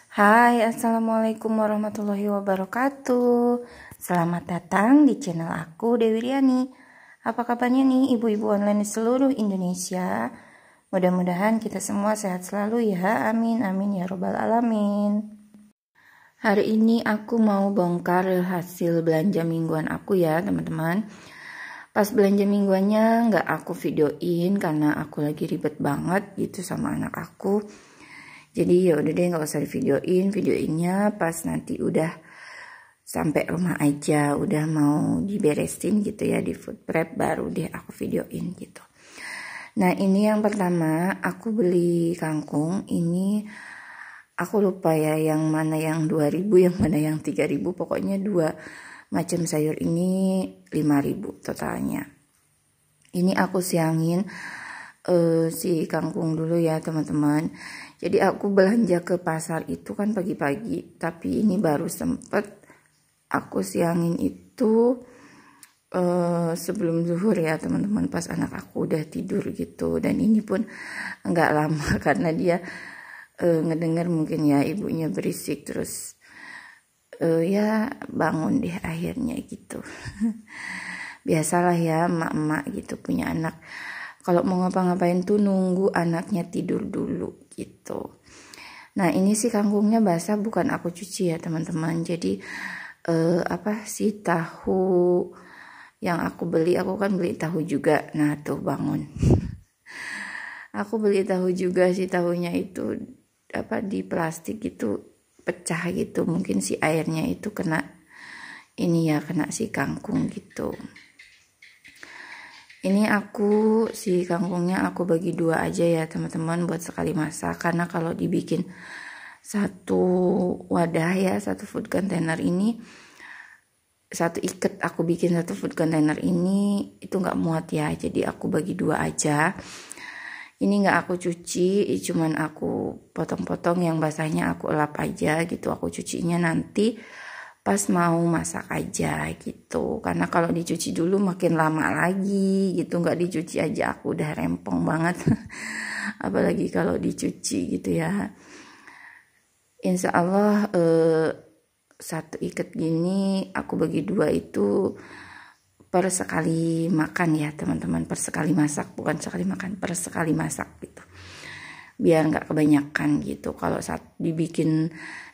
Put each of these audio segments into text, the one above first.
Hai, assalamualaikum warahmatullahi wabarakatuh. Selamat datang di channel aku, Dewi Riani. Apa kabarnya nih ibu-ibu online di seluruh Indonesia? Mudah-mudahan kita semua sehat selalu ya. Amin, amin ya robbal alamin. Hari ini aku mau bongkar hasil belanja mingguan aku ya teman-teman. Pas belanja mingguannya nggak aku videoin karena aku lagi ribet banget gitu sama anak aku. Jadi ya udah deh nggak usah videoinnya pas nanti udah sampai rumah aja, udah mau diberesin gitu ya di food prep baru deh aku videoin gitu. Nah ini yang pertama aku beli kangkung, ini aku lupa ya yang mana yang 2000 yang mana yang 3000, pokoknya dua macam sayur ini 5000 totalnya. Ini aku siangin si kangkung dulu ya teman-teman. Jadi aku belanja ke pasar itu kan pagi-pagi, tapi ini baru sempet aku siangin itu sebelum zuhur ya teman-teman, pas anak aku udah tidur gitu. Dan ini pun nggak lama karena dia ngedenger mungkin ya ibunya berisik, terus ya bangun deh akhirnya gitu. Biasalah ya emak-emak gitu punya anak, kalau mau ngapa-ngapain tuh nunggu anaknya tidur dulu gitu. Nah ini sih kangkungnya basah, bukan aku cuci ya teman-teman. Jadi si tahu yang aku beli, aku kan beli tahu juga. Nah tuh bangun. Aku beli tahu juga, si tahunya itu di plastik itu pecah gitu. Mungkin si airnya itu kena kena si kangkung gitu. Ini si kangkungnya aku bagi dua aja ya teman-teman buat sekali masak, karena kalau dibikin satu wadah ya, satu food container ini, satu ikat aku bikin satu food container ini itu nggak muat ya, jadi aku bagi dua aja. Ini nggak aku cuci, cuman aku potong-potong, yang basahnya aku elap aja gitu, aku cucinya nanti pas mau masak aja gitu, karena kalau dicuci dulu makin lama lagi gitu, nggak dicuci aja aku udah rempong banget apalagi kalau dicuci gitu ya. Insya Allah satu ikat gini aku bagi dua itu per sekali makan ya teman-teman, per sekali masak, bukan sekali makan, per sekali masak gitu, biar nggak kebanyakan gitu. Kalau dibikin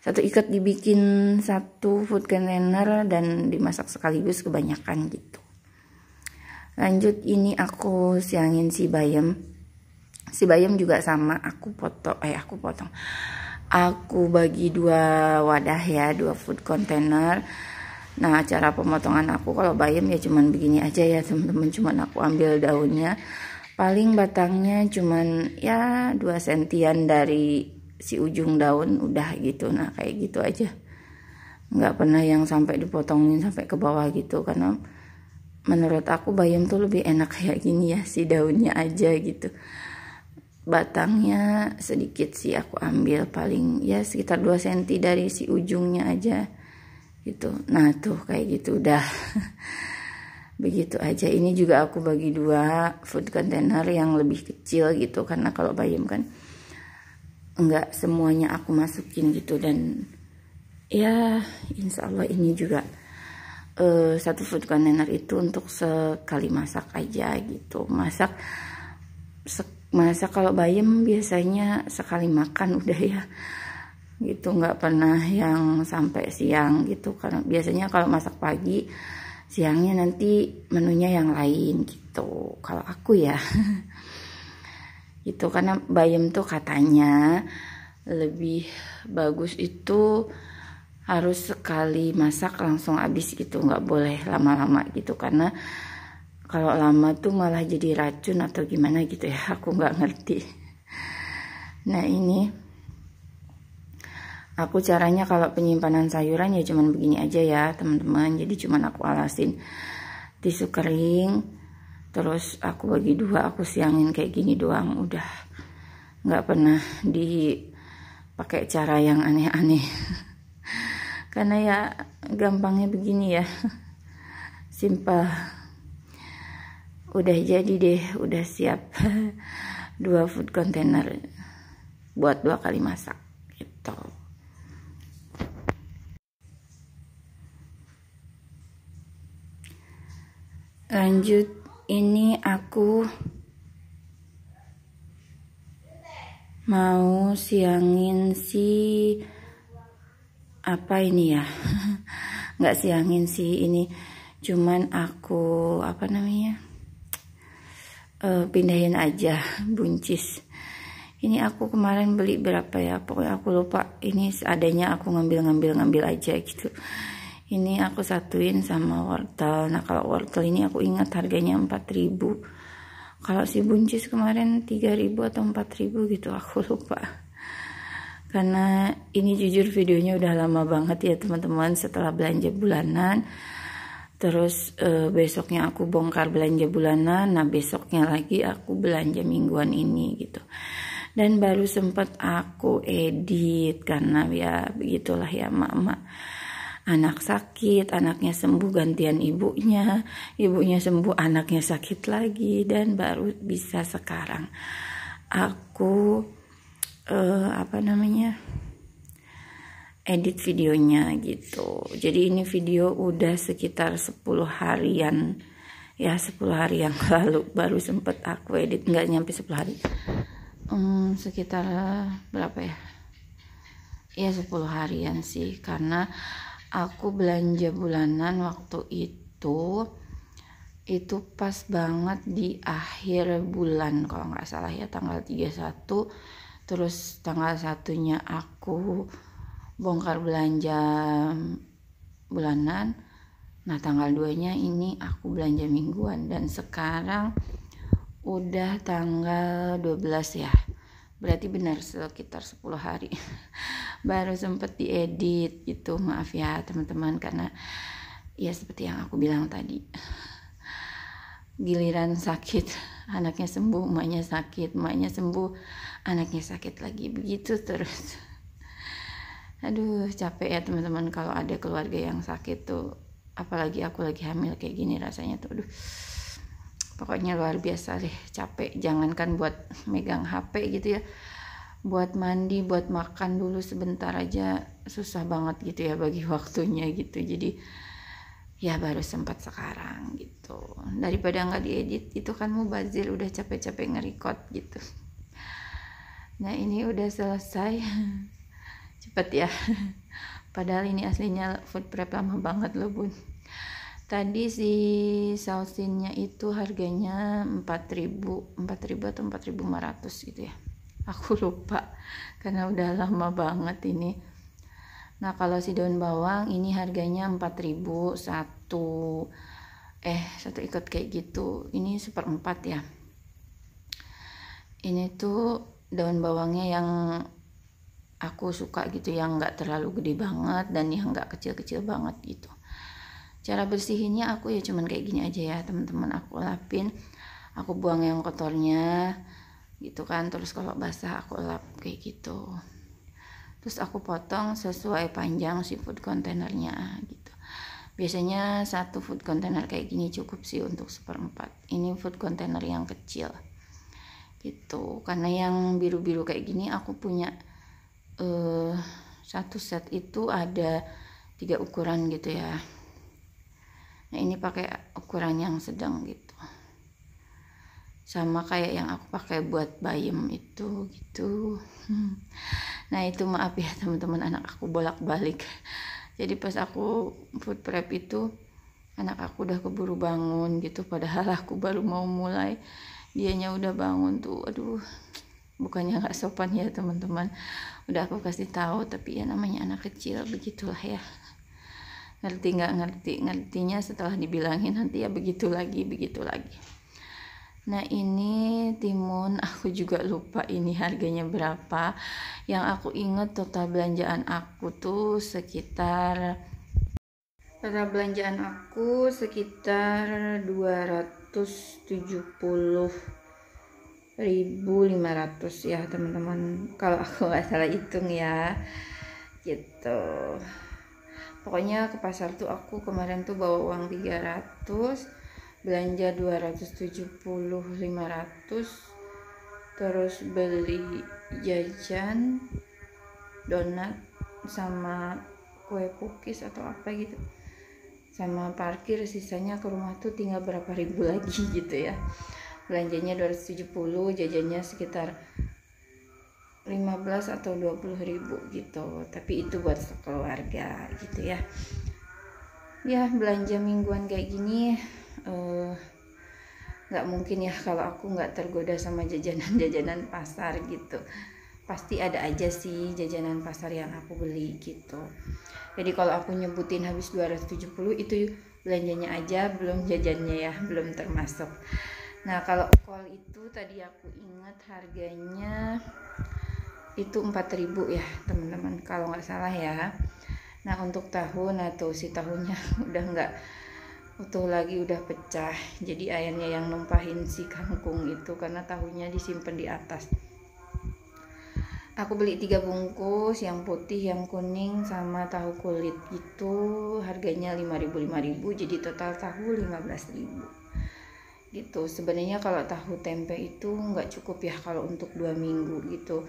satu ikat, dibikin satu food container dan dimasak sekaligus kebanyakan gitu. Lanjut, ini aku siangin si bayam juga sama aku potong, aku bagi dua wadah ya, dua food container. Nah cara pemotongan aku kalau bayam ya cuman begini aja ya teman-teman, cuman aku ambil daunnya, paling batangnya cuman ya 2 sentian dari si ujung daun udah gitu. Nah kayak gitu aja, nggak pernah yang sampai dipotongin sampai ke bawah gitu, karena menurut aku bayam tuh lebih enak kayak gini ya, si daunnya aja gitu. Batangnya sedikit sih aku ambil, paling ya sekitar 2 cm dari si ujungnya aja gitu. Nah tuh kayak gitu udah begitu aja. Ini juga aku bagi dua food container yang lebih kecil gitu, karena kalau bayam kan enggak semuanya aku masukin gitu. Dan ya insya Allah ini juga satu food container itu untuk sekali masak aja gitu. Masak kalau bayam biasanya sekali makan udah ya gitu, nggak pernah yang sampai siang gitu, karena biasanya kalau masak pagi siangnya nanti menunya yang lain gitu kalau aku ya gitu. Karena bayam tuh katanya lebih bagus itu harus sekali masak langsung habis gitu, nggak boleh lama-lama gitu, karena kalau lama tuh malah jadi racun atau gimana gitu ya, aku nggak ngerti. Nah ini aku caranya kalau penyimpanan sayuran ya cuman begini aja ya teman-teman. Jadi cuman aku alasin tisu kering, terus aku bagi dua, aku siangin kayak gini doang udah, nggak pernah dipakai cara yang aneh-aneh karena ya gampangnya begini ya, simpel. Udah jadi deh, udah siap 2 food container buat 2 kali masak gitu. Lanjut, ini aku mau siangin apa ini ya. Nggak siangin sih ini, cuman aku pindahin aja buncis. Ini aku kemarin beli berapa ya, pokoknya aku lupa. Ini seadanya aku ngambil aja gitu. Ini aku satuin sama wortel. Nah kalau wortel ini aku ingat harganya 4.000. Kalau si buncis kemarin 3.000 atau 4.000 gitu, aku lupa. Karena ini jujur videonya udah lama banget ya teman-teman, setelah belanja bulanan. Terus besoknya aku bongkar belanja bulanan. Nah besoknya lagi aku belanja mingguan ini gitu. Dan baru sempat aku edit karena ya begitulah ya mama. Anak sakit, anaknya sembuh gantian ibunya sembuh, anaknya sakit lagi, dan baru bisa sekarang aku edit videonya gitu. Jadi ini video udah sekitar 10 harian ya, 10 hari yang lalu baru sempet aku edit, nggak nyampe 10 hari, sekitar berapa ya, 10 harian sih, karena aku belanja bulanan waktu itu pas banget di akhir bulan kalau nggak salah ya, tanggal 31. Terus tanggal 1-nya aku bongkar belanja bulanan. Nah tanggal 2-nya ini aku belanja mingguan, dan sekarang udah tanggal 12 ya, berarti benar sekitar 10 hari baru sempet diedit gitu. Maaf ya teman-teman, karena ya seperti yang aku bilang tadi, giliran sakit anaknya sembuh, emaknya sakit, emaknya sembuh, anaknya sakit lagi, begitu terus. Aduh capek ya teman-teman kalau ada keluarga yang sakit tuh, apalagi aku lagi hamil kayak gini, rasanya tuh aduh, pokoknya luar biasa deh, capek. Jangankan buat megang HP gitu ya, buat mandi, buat makan dulu sebentar aja susah banget gitu ya bagi waktunya gitu. Jadi ya baru sempat sekarang gitu, daripada nggak diedit itu kan mubazir, udah capek-capek nge-record gitu. Nah ini udah selesai cepet ya padahal ini aslinya food prep lama banget loh bun. Tadi si sausinnya itu harganya 4.000 atau 4.500 gitu ya, aku lupa karena udah lama banget ini. Nah kalau si daun bawang ini harganya 4.000 satu ikut kayak gitu. Ini 1/4 ya. Ini tuh daun bawangnya yang aku suka gitu, yang nggak terlalu gede banget dan yang nggak kecil-kecil banget gitu. Cara bersihinnya aku ya cuman kayak gini aja ya teman-teman, aku lapin, aku buang yang kotornya gitu kan, terus kalau basah aku lap kayak gitu. Terus aku potong sesuai panjang si food containernya gitu. Biasanya satu food container kayak gini cukup sih untuk 1/4. Ini food container yang kecil gitu, karena yang biru-biru kayak gini aku punya satu set itu ada 3 ukuran gitu ya. Nah ini pakai ukuran yang sedang gitu, sama kayak yang aku pakai buat bayam itu gitu. Nah itu maaf ya teman-teman, anak aku bolak-balik. Jadi pas aku food prep itu anak aku udah keburu bangun gitu, padahal aku baru mau mulai, dianya udah bangun tuh. Aduh, bukannya nggak sopan ya teman-teman, udah aku kasih tahu, tapi ya namanya anak kecil begitulah ya, ngerti nggak ngerti, ngertinya setelah dibilangin nanti ya begitu lagi. Nah ini timun aku juga lupa ini harganya berapa. Yang aku inget total belanjaan aku tuh sekitar 270.500 ya teman-teman, kalau aku nggak salah hitung ya gitu. Pokoknya ke pasar tuh aku kemarin tuh bawa uang 300, belanja 270, 500, terus beli jajan, donat sama kue cookies atau apa gitu sama parkir, sisanya ke rumah tuh tinggal berapa ribu lagi gitu ya. Belanjanya 270, jajannya sekitar 15 atau 20 ribu gitu, tapi itu buat keluarga gitu ya. Ya belanja mingguan kayak gini nggak mungkin ya kalau aku nggak tergoda sama jajanan-jajanan pasar gitu. Pasti ada aja sih jajanan pasar yang aku beli gitu. Jadi kalau aku nyebutin habis 270 itu belanjanya aja, belum jajannya ya, belum termasuk. Nah kalau kol itu tadi aku ingat harganya itu 4.000 ya teman-teman kalau nggak salah ya. Nah untuk tahu, nah tuh si tahunya udah nggak utuh lagi, udah pecah. Jadi ayahnya yang numpahin si kangkung itu karena tahunya disimpan di atas. Aku beli 3 bungkus, yang putih, yang kuning, sama tahu kulit gitu. Harganya 5.000, jadi total tahu 15.000 gitu. Sebenarnya kalau tahu tempe itu nggak cukup ya kalau untuk 2 minggu gitu.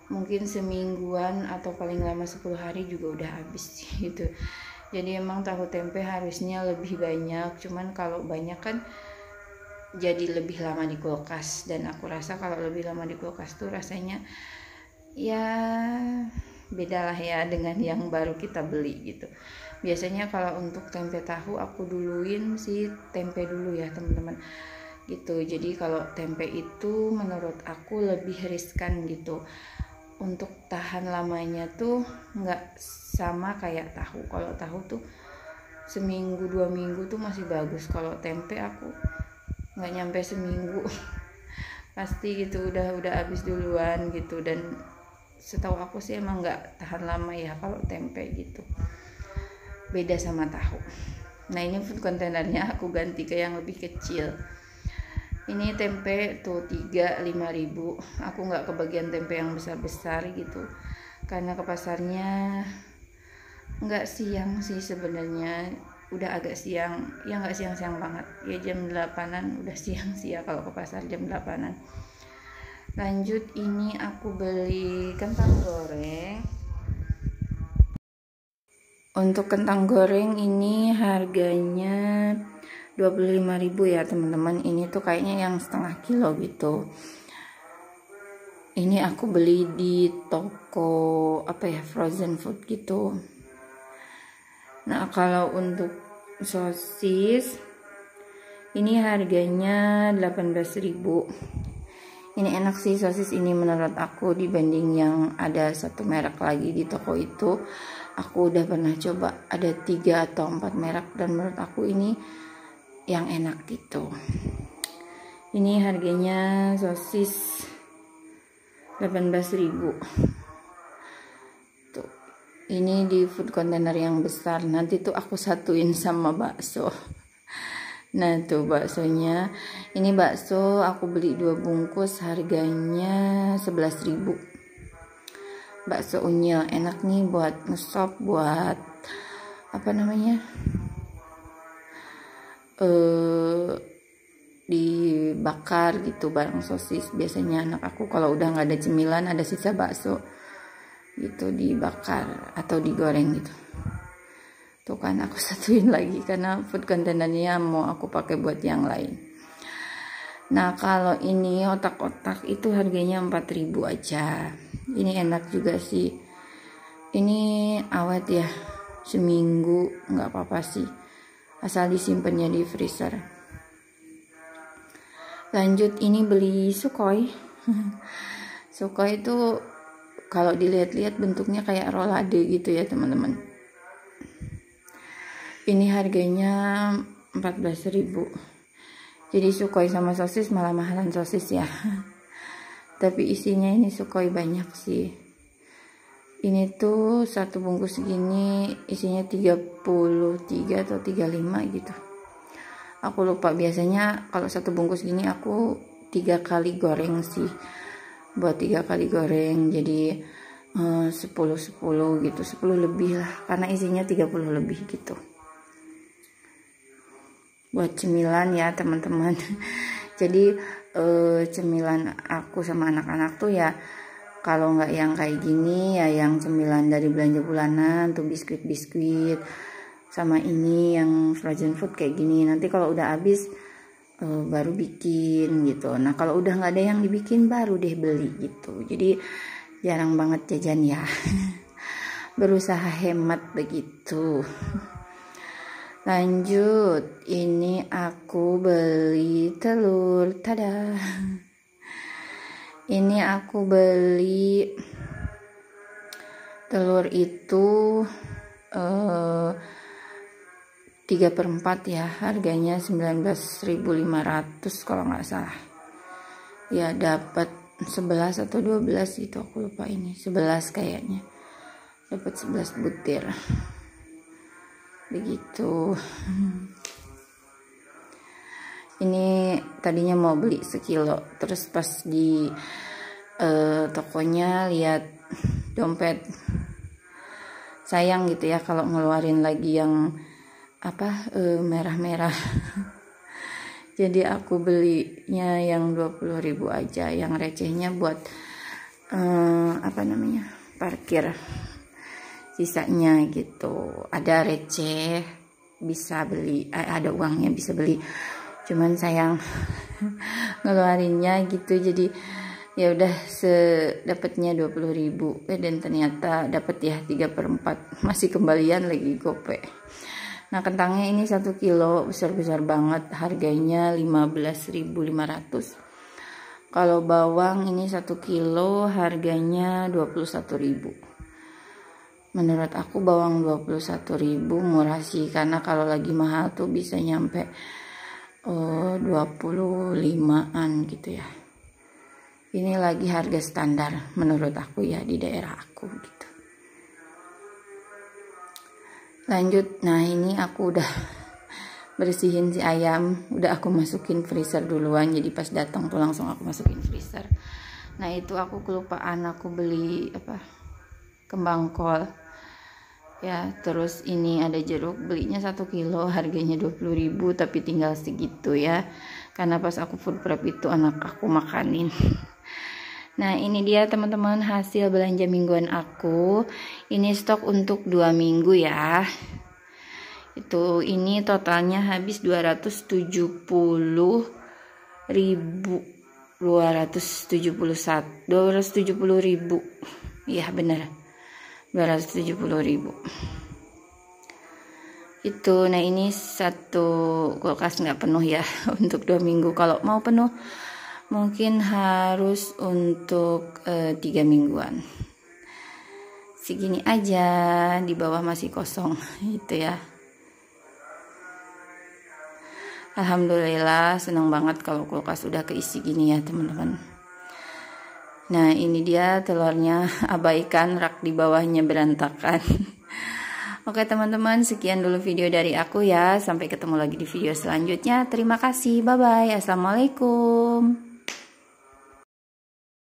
Mungkin semingguan atau paling lama 10 hari juga udah habis gitu. Jadi emang tahu tempe harusnya lebih banyak, cuman kalau banyak kan jadi lebih lama di kulkas, dan aku rasa kalau lebih lama di kulkas tuh rasanya ya beda lah ya dengan yang baru kita beli gitu. Biasanya kalau untuk tempe tahu aku duluin si tempe dulu ya teman-teman gitu. Jadi kalau tempe itu menurut aku lebih riskan gitu, untuk tahan lamanya tuh nggak sama kayak tahu. Kalau tahu tuh seminggu 2 minggu tuh masih bagus. Kalau tempe aku nggak nyampe seminggu pasti gitu udah habis duluan gitu. Dan setahu aku sih emang nggak tahan lama ya kalau tempe gitu, beda sama tahu. Nah ini food containernya aku ganti ke yang lebih kecil. Ini tempe tuh 5.000. Aku nggak kebagian tempe yang besar-besar gitu karena ke pasarnya nggak siang sih sebenarnya, udah agak siang ya, nggak siang-siang banget ya, jam 8-an udah siang sih ya kalau ke pasar jam 8-an. Lanjut, ini aku beli kentang goreng. Untuk kentang goreng ini harganya 25.000 ya teman-teman. Ini tuh kayaknya yang setengah kilo gitu. Ini aku beli di toko apa ya, frozen food gitu. Nah kalau untuk sosis ini harganya 18.000. Ini enak sih sosis ini menurut aku, dibanding yang ada satu merek lagi di toko itu. Aku udah pernah coba ada 3 atau 4 merek, dan menurut aku ini yang enak gitu. Ini harganya sosis 18.000 tuh. Ini di food container yang besar, nanti tuh aku satuin sama bakso. Nah tuh baksonya, ini bakso aku beli 2 bungkus harganya 11.000. Bakso unyil enak nih buat ngesop, buat apa namanya, dibakar gitu bareng sosis. Biasanya anak aku kalau udah nggak ada cemilan, ada sisa bakso gitu, dibakar atau digoreng gitu. Tuh kan aku satuin lagi karena food containernya mau aku pakai buat yang lain. Nah kalau ini otak-otak itu harganya 4.000 aja. Ini enak juga sih, ini awet ya, seminggu nggak apa-apa sih asal disimpannya di freezer. Lanjut, ini beli Sukhoi. Sukhoi itu kalau dilihat-lihat bentuknya kayak rolade gitu ya teman-teman. Ini harganya 14.000. Jadi Sukhoi sama sosis malah mahalan sosis ya. Tapi isinya ini Sukhoi banyak sih. Ini tuh satu bungkus segini isinya 33 atau 35 gitu. Aku lupa, biasanya kalau satu bungkus gini aku 3 kali goreng sih. Buat 3 kali goreng jadi 10 gitu, 10 lebih lah karena isinya 30 lebih gitu. Buat cemilan ya teman-teman. Jadi cemilan aku sama anak-anak tuh ya, kalau nggak yang kayak gini ya yang cemilan dari belanja bulanan tuh, biskuit-biskuit sama ini yang frozen food kayak gini. Nanti kalau udah habis baru bikin gitu. Nah kalau udah nggak ada yang dibikin baru deh beli gitu. Jadi jarang banget jajan ya. Berusaha hemat begitu. Lanjut, ini aku beli telur. Tada. Ini aku beli telur itu 3/4 ya, harganya 19.500 kalau nggak salah ya. Dapat 11 atau 12 itu aku lupa, ini 11 kayaknya, dapat 11 butir begitu. Ini tadinya mau beli sekilo, terus pas di tokonya lihat dompet, sayang gitu ya kalau ngeluarin lagi yang merah-merah. Jadi aku belinya yang 20.000 aja, yang recehnya buat parkir sisanya gitu. Ada receh bisa beli, ada uangnya bisa beli, cuman sayang ngeluarinnya gitu. Jadi ya udah dapatnya 20.000 dan ternyata dapat ya 3/4, masih kembalian lagi gope. Nah kentangnya ini 1 kilo, besar-besar banget, harganya 15.500. Kalau bawang ini 1 kilo harganya 21.000. Menurut aku bawang 21.000 murah sih, karena kalau lagi mahal tuh bisa nyampe 25-an gitu ya. Ini lagi harga standar menurut aku ya di daerah aku gitu. Lanjut, nah ini aku udah bersihin si ayam, udah aku masukin freezer duluan, jadi pas datang tuh langsung aku masukin freezer. Nah itu aku kelupaan, aku beli kembang kol ya. Terus ini ada jeruk, belinya 1 kilo harganya 20.000, tapi tinggal segitu ya, karena pas aku food prep itu anak aku makanin. Nah ini dia teman-teman hasil belanja mingguan aku. Ini stok untuk 2 minggu ya. Ini totalnya habis 270.000. Iya bener, 270.000 itu. Nah ini satu kulkas nggak penuh ya untuk 2 minggu. Kalau mau penuh mungkin harus untuk 3 mingguan. Segini aja, di bawah masih kosong gitu ya. Alhamdulillah, senang banget kalau kulkas udah keisi gini ya teman-teman. Nah ini dia telurnya, abaikan rak di bawahnya berantakan. Oke teman-teman, sekian dulu video dari aku ya. Sampai ketemu lagi di video selanjutnya. Terima kasih, bye bye, assalamualaikum.